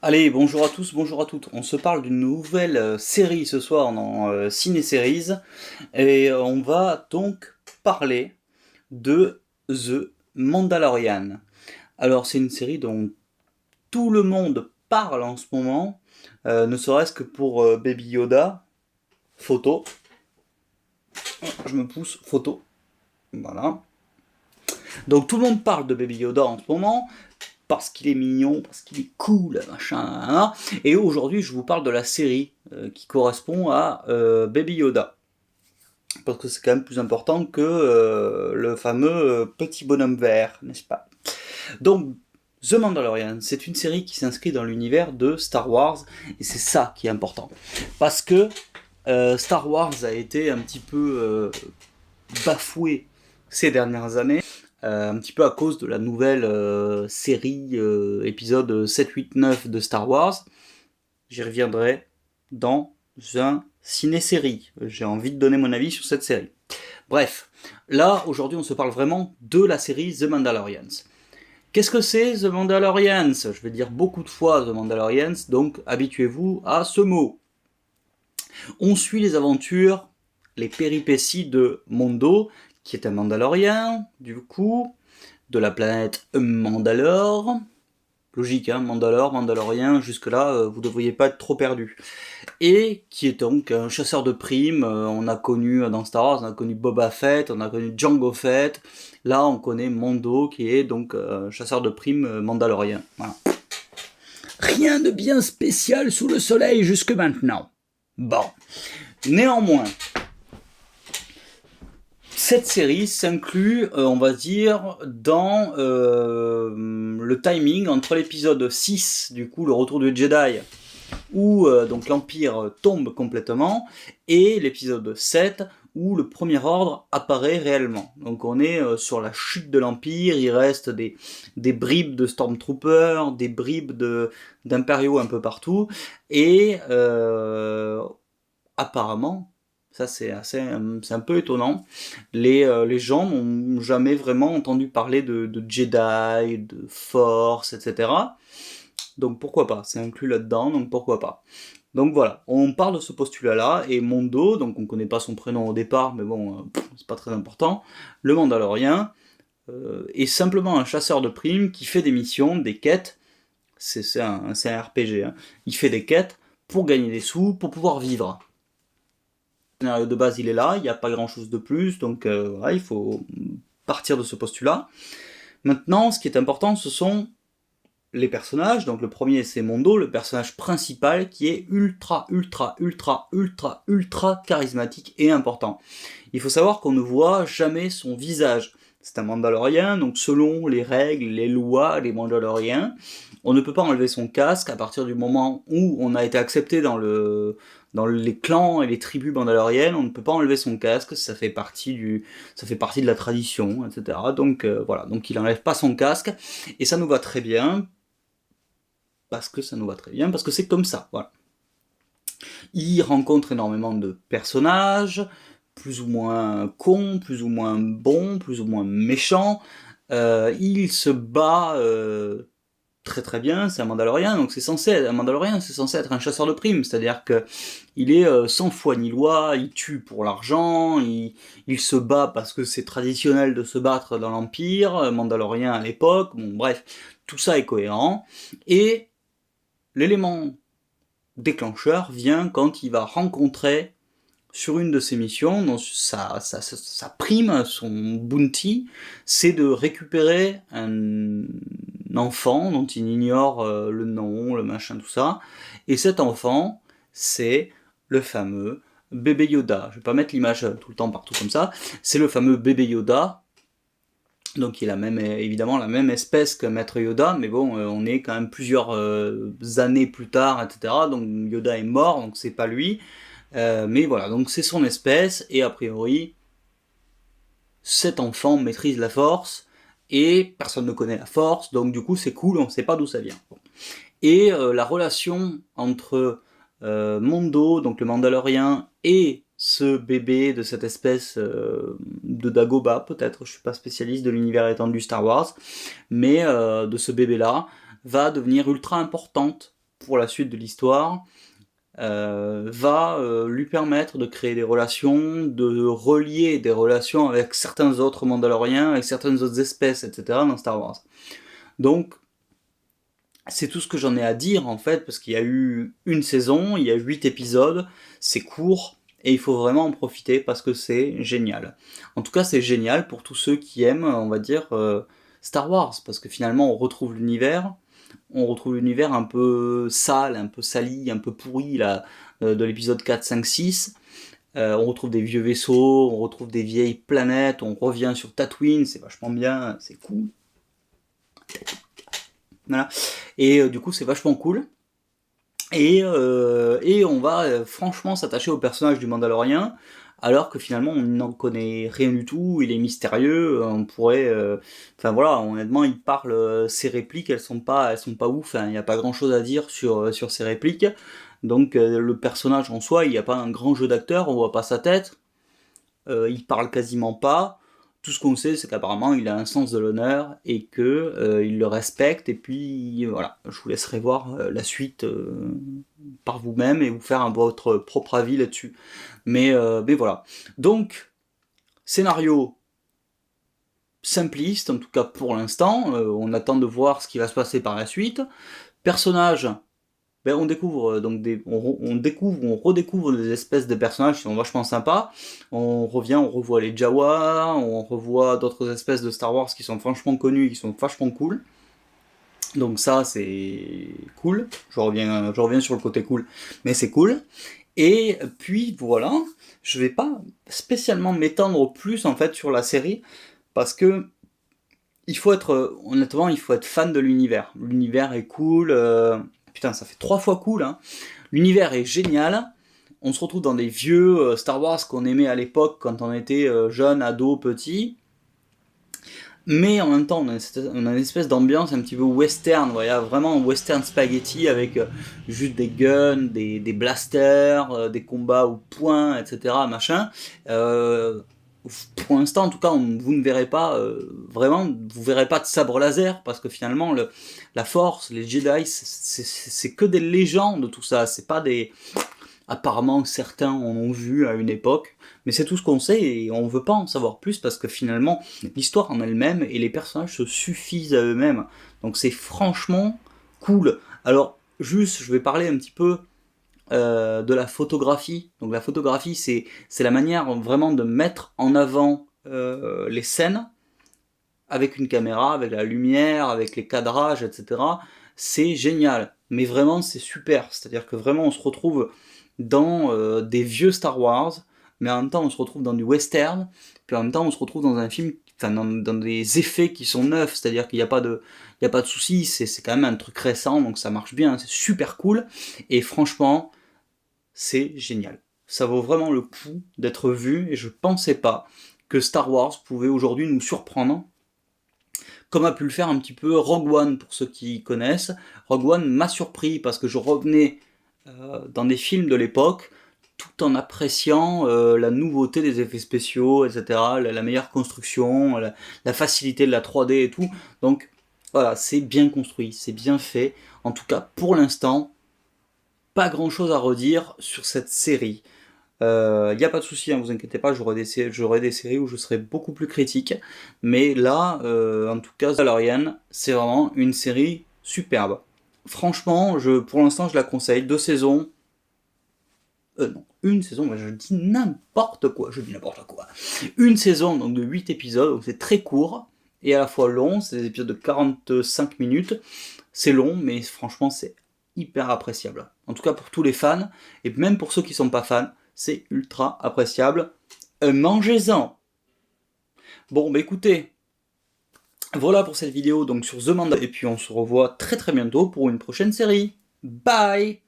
Allez, bonjour à tous, bonjour à toutes. On se parle d'une nouvelle série ce soir dans Ciné-Series et on va donc parler de The Mandalorian. Alors c'est une série dont tout le monde parle en ce moment, ne serait-ce que pour Baby Yoda, photo, je me pousse, photo, voilà. Donc tout le monde parle de Baby Yoda en ce moment, parce qu'il est mignon, parce qu'il est cool, machin. Et aujourd'hui, je vous parle de la série qui correspond à Baby Yoda. Parce que c'est quand même plus important que le fameux petit bonhomme vert, n'est-ce pas? Donc, The Mandalorian, c'est une série qui s'inscrit dans l'univers de Star Wars, et c'est ça qui est important. Parce que Star Wars a été un petit peu bafoué ces dernières années, un petit peu à cause de la nouvelle série épisode 7, 8, 9 de Star Wars. J'y reviendrai dans un ciné-série. J'ai envie de donner mon avis sur cette série. Bref, là, aujourd'hui, on se parle vraiment de la série The Mandalorians. Qu'est-ce que c'est The Mandalorians? Je vais dire beaucoup de fois The Mandalorians, donc habituez-vous à ce mot. On suit les aventures, les péripéties de Mondo, qui est un Mandalorien, du coup, de la planète Mandalore. Logique, hein, Mandalore, Mandalorien, jusque-là, vous devriez pas être trop perdu. Et qui est donc un chasseur de primes. On a connu dans Star Wars, on a connu Boba Fett, on a connu Jango Fett. Là, on connaît Mondo, qui est donc chasseur de primes mandalorien. Voilà. Rien de bien spécial sous le soleil jusque maintenant. Bon. Néanmoins, cette série s'inclut, on va dire, dans le timing entre l'épisode 6, du coup, le retour du Jedi, où donc l'Empire tombe complètement, et l'épisode 7, où le Premier Ordre apparaît réellement. Donc on est sur la chute de l'Empire, il reste des bribes de Stormtroopers, des bribes d'impériaux un peu partout, et apparemment, ça c'est un peu étonnant, les gens n'ont jamais vraiment entendu parler de Jedi, de Force, etc. Donc pourquoi pas, c'est inclus là-dedans, donc pourquoi pas. Donc voilà, on parle de ce postulat-là, et Mondo, donc on connaît pas son prénom au départ, mais bon, c'est pas très important, le Mandalorien, est simplement un chasseur de primes qui fait des missions, des quêtes, c'est un RPG, hein. Il fait des quêtes pour gagner des sous, pour pouvoir vivre. Le scénario de base il est là, il n'y a pas grand chose de plus, donc voilà, il faut partir de ce postulat. Maintenant, ce qui est important, ce sont les personnages. Donc le premier c'est Mondo, le personnage principal qui est ultra charismatique et important. Il faut savoir qu'on ne voit jamais son visage. C'est un Mandalorien, donc selon les règles, les lois, les Mandaloriens, on ne peut pas enlever son casque à partir du moment où on a été accepté dans les clans et les tribus mandaloriennes, on ne peut pas enlever son casque, ça fait partie de la tradition, etc. Donc voilà, donc il n'enlève pas son casque, et ça nous va très bien, parce que c'est comme ça, voilà. Il rencontre énormément de personnages, plus ou moins cons, plus ou moins bons, plus ou moins méchants. Il se bat très très bien, c'est un Mandalorien, donc un Mandalorien, c'est censé être un chasseur de primes, c'est-à-dire que il est sans foi ni loi, il tue pour l'argent, il se bat parce que c'est traditionnel de se battre dans l'Empire, Mandalorien à l'époque, bon bref, tout ça est cohérent, et l'élément déclencheur vient quand il va rencontrer sur une de ses missions, dans sa prime, son bounty, c'est de récupérer un enfant dont il ignore le nom, le machin, tout ça, et cet enfant, c'est le fameux bébé Yoda. Je vais pas mettre l'image tout le temps partout comme ça, c'est le fameux bébé Yoda, donc il a évidemment la même espèce que Maître Yoda, mais bon, on est quand même plusieurs années plus tard, etc. Donc Yoda est mort, donc c'est pas lui. Mais voilà, donc c'est son espèce, et a priori, cet enfant maîtrise la force, et personne ne connaît la force, donc du coup c'est cool, on sait pas d'où ça vient. Et la relation entre Mondo, donc le Mandalorien, et ce bébé de cette espèce de Dagobah, peut-être, je suis pas spécialiste de l'univers étendu Star Wars, mais de ce bébé-là, va devenir ultra importante pour la suite de l'histoire, va lui permettre de créer des relations, de relier des relations avec certains autres Mandaloriens, avec certaines autres espèces, etc. dans Star Wars. Donc, c'est tout ce que j'en ai à dire en fait, parce qu'il y a eu une saison, il y a 8 épisodes, c'est court, et il faut vraiment en profiter parce que c'est génial. En tout cas, c'est génial pour tous ceux qui aiment, on va dire, Star Wars, parce que finalement on retrouve l'univers un peu sale, un peu sali, un peu pourri là, de l'épisode 4, 5, 6. On retrouve des vieux vaisseaux, on retrouve des vieilles planètes, on revient sur Tatooine, c'est vachement bien, c'est cool. Voilà. Et du coup, c'est vachement cool. Et on va franchement s'attacher au personnage du Mandalorien, alors que finalement on n'en connaît rien du tout, il est mystérieux, on pourrait... Enfin voilà, honnêtement, il parle, ses répliques, elles sont pas ouf, il n'y a pas grand chose à dire sur ses répliques, donc le personnage en soi, il n'y a pas un grand jeu d'acteur, on voit pas sa tête, il parle quasiment pas. Tout ce qu'on sait, c'est qu'apparemment il a un sens de l'honneur et que il le respecte. Et puis voilà, je vous laisserai voir la suite par vous-même et vous faire votre propre avis là-dessus. Mais voilà. Donc scénario simpliste, en tout cas pour l'instant. On attend de voir ce qui va se passer par la suite. Personnage. Ben, on découvre on redécouvre des espèces de personnages qui sont vachement sympas. On revoit les Jawa, on revoit d'autres espèces de Star Wars qui sont franchement connues, qui sont vachement cool. Donc ça, c'est cool. Je reviens sur le côté cool, mais c'est cool. Et puis voilà, je vais pas spécialement m'étendre plus en fait sur la série parce que honnêtement, il faut être fan de l'univers. L'univers est cool. Putain, ça fait 3 fois cool, hein. L'univers est génial. On se retrouve dans des vieux Star Wars qu'on aimait à l'époque quand on était jeune, ado, petit. Mais en même temps, on a une espèce d'ambiance un petit peu western. Voilà, vraiment western spaghetti avec juste des guns, des blasters, des combats au poing, etc. Machin. Pour l'instant, en tout cas, vous ne verrez pas vous verrez pas de sabre laser parce que finalement, la Force, les Jedi, c'est que des légendes tout ça. C'est pas des. Apparemment, certains en ont vu à une époque, mais c'est tout ce qu'on sait et on veut pas en savoir plus parce que finalement, l'histoire en elle-même et les personnages se suffisent à eux-mêmes. Donc c'est franchement cool. Alors, juste, je vais parler un petit peu de la photographie. Donc la photographie, c'est la manière vraiment de mettre en avant les scènes avec une caméra, avec la lumière, avec les cadrages, etc. C'est génial. Mais vraiment, c'est super. C'est-à-dire que vraiment, on se retrouve dans des vieux Star Wars, mais en même temps, on se retrouve dans du western, puis en même temps, on se retrouve dans un film, enfin, dans des effets qui sont neufs, c'est-à-dire qu'il n'y a pas de souci, c'est quand même un truc récent, donc ça marche bien, c'est super cool, et franchement, c'est génial. Ça vaut vraiment le coup d'être vu, et je pensais pas que Star Wars pouvait aujourd'hui nous surprendre, comme a pu le faire un petit peu Rogue One, pour ceux qui connaissent. Rogue One m'a surpris, parce que je revenais dans des films de l'époque, tout en appréciant la nouveauté des effets spéciaux, etc., la meilleure construction, la facilité de la 3D et tout. Donc voilà, c'est bien construit, c'est bien fait. En tout cas, pour l'instant, pas grand chose à redire sur cette série. Y a pas de souci, hein, vous inquiétez pas, j'aurai des séries où je serai beaucoup plus critique. Mais là, en tout cas, Mandalorian, c'est vraiment une série superbe. Franchement, pour l'instant, je la conseille. 2 saisons. Non, une saison, mais je dis n'importe quoi. Une saison donc de 8 épisodes, donc c'est très court et à la fois long. C'est des épisodes de 45 minutes. C'est long, mais franchement, c'est hyper appréciable. En tout cas, pour tous les fans, et même pour ceux qui sont pas fans, c'est ultra appréciable. Mangez-en! Bon, bah écoutez, voilà pour cette vidéo donc sur The Mandalorian, et puis on se revoit très très bientôt pour une prochaine série. Bye!